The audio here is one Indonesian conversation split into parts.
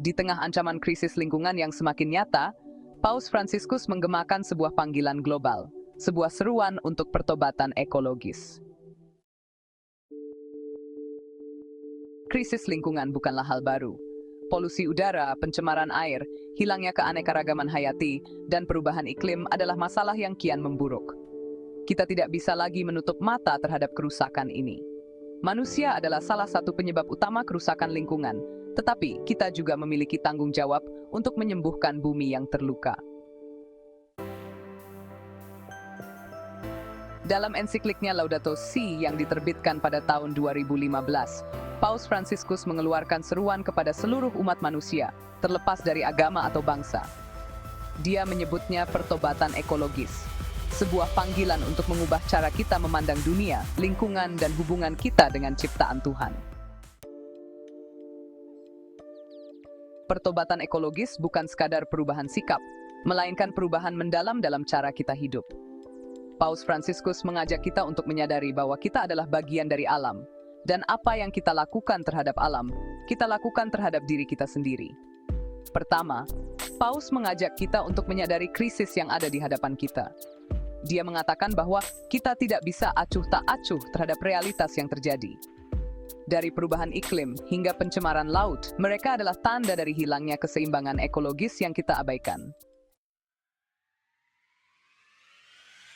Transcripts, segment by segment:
Di tengah ancaman krisis lingkungan yang semakin nyata, Paus Fransiskus menggemakan sebuah panggilan global, sebuah seruan untuk pertobatan ekologis. Krisis lingkungan bukanlah hal baru. Polusi udara, pencemaran air, hilangnya keanekaragaman hayati, dan perubahan iklim adalah masalah yang kian memburuk. Kita tidak bisa lagi menutup mata terhadap kerusakan ini. Manusia adalah salah satu penyebab utama kerusakan lingkungan, tetapi kita juga memiliki tanggung jawab untuk menyembuhkan bumi yang terluka. Dalam ensikliknya Laudato Si yang diterbitkan pada tahun 2015, Paus Fransiskus mengeluarkan seruan kepada seluruh umat manusia, terlepas dari agama atau bangsa. Dia menyebutnya pertobatan ekologis, sebuah panggilan untuk mengubah cara kita memandang dunia, lingkungan, dan hubungan kita dengan ciptaan Tuhan. Pertobatan ekologis bukan sekadar perubahan sikap, melainkan perubahan mendalam dalam cara kita hidup. Paus Fransiskus mengajak kita untuk menyadari bahwa kita adalah bagian dari alam, dan apa yang kita lakukan terhadap alam, kita lakukan terhadap diri kita sendiri. Pertama, Paus mengajak kita untuk menyadari krisis yang ada di hadapan kita. Dia mengatakan bahwa kita tidak bisa acuh tak acuh terhadap realitas yang terjadi. Dari perubahan iklim hingga pencemaran laut, mereka adalah tanda dari hilangnya keseimbangan ekologis yang kita abaikan.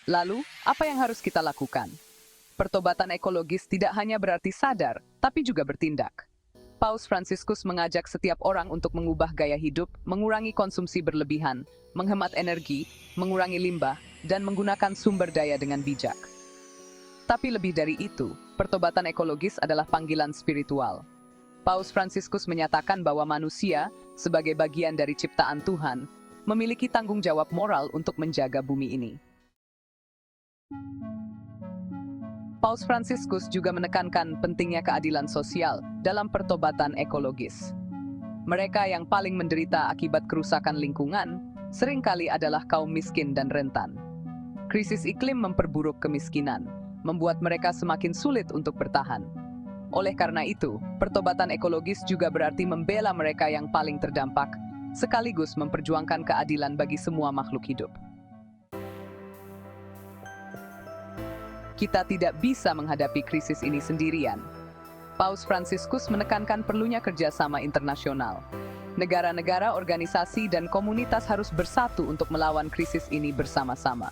Lalu, apa yang harus kita lakukan? Pertobatan ekologis tidak hanya berarti sadar, tapi juga bertindak. Paus Fransiskus mengajak setiap orang untuk mengubah gaya hidup, mengurangi konsumsi berlebihan, menghemat energi, mengurangi limbah, dan menggunakan sumber daya dengan bijak. Tapi lebih dari itu, pertobatan ekologis adalah panggilan spiritual. Paus Fransiskus menyatakan bahwa manusia, sebagai bagian dari ciptaan Tuhan, memiliki tanggung jawab moral untuk menjaga bumi ini. Paus Fransiskus juga menekankan pentingnya keadilan sosial dalam pertobatan ekologis. Mereka yang paling menderita akibat kerusakan lingkungan seringkali adalah kaum miskin dan rentan. Krisis iklim memperburuk kemiskinan, membuat mereka semakin sulit untuk bertahan. Oleh karena itu, pertobatan ekologis juga berarti membela mereka yang paling terdampak, sekaligus memperjuangkan keadilan bagi semua makhluk hidup. Kita tidak bisa menghadapi krisis ini sendirian. Paus Fransiskus menekankan perlunya kerjasama internasional. Negara-negara, organisasi, dan komunitas harus bersatu untuk melawan krisis ini bersama-sama.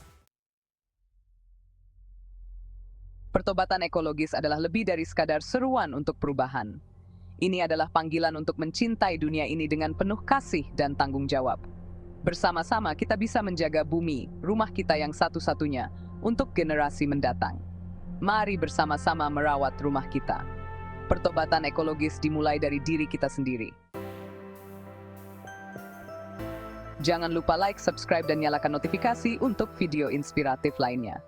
Pertobatan ekologis adalah lebih dari sekadar seruan untuk perubahan. Ini adalah panggilan untuk mencintai dunia ini dengan penuh kasih dan tanggung jawab. Bersama-sama kita bisa menjaga bumi, rumah kita yang satu-satunya, untuk generasi mendatang. Mari bersama-sama merawat rumah kita. Pertobatan ekologis dimulai dari diri kita sendiri. Jangan lupa like, subscribe, dan nyalakan notifikasi untuk video inspiratif lainnya.